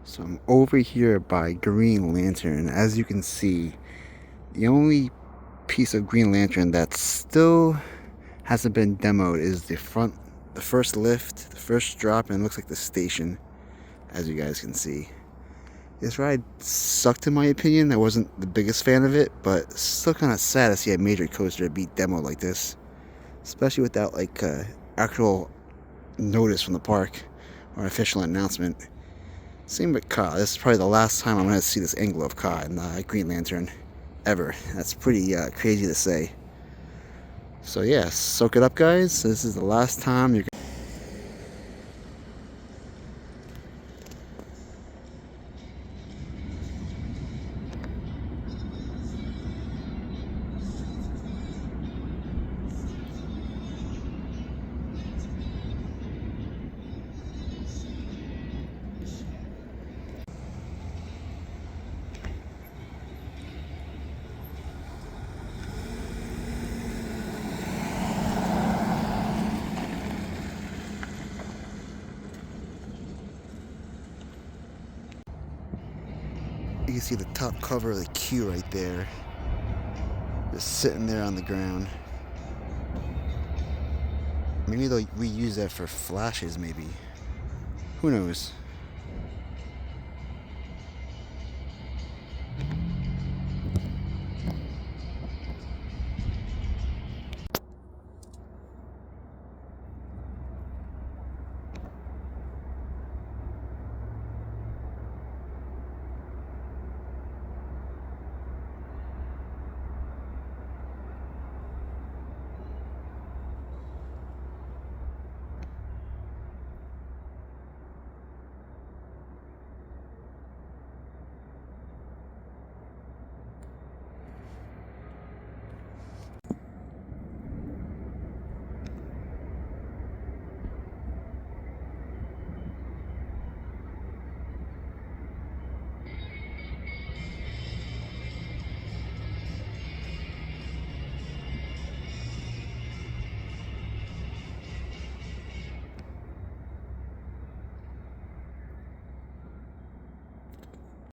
So I'm over here by Green Lantern. As you can see, the only piece of Green Lantern that still hasn't been demoed is the first lift, the first drop, and it looks like the station, as you guys can see. This ride sucked in my opinion. I wasn't the biggest fan of it, but still kind of sad to see a major coaster be demoed like this, especially without like actual notice from the park or official announcement. Same with Ka. This is probably the last time I'm going to see this angle of Ka in Green Lantern ever. That's pretty crazy to say. So yeah, soak it up, guys. This is the last time you're You can see the top cover of the queue right there, just sitting there on the ground. Maybe they'll reuse that for flashes, maybe. Who knows?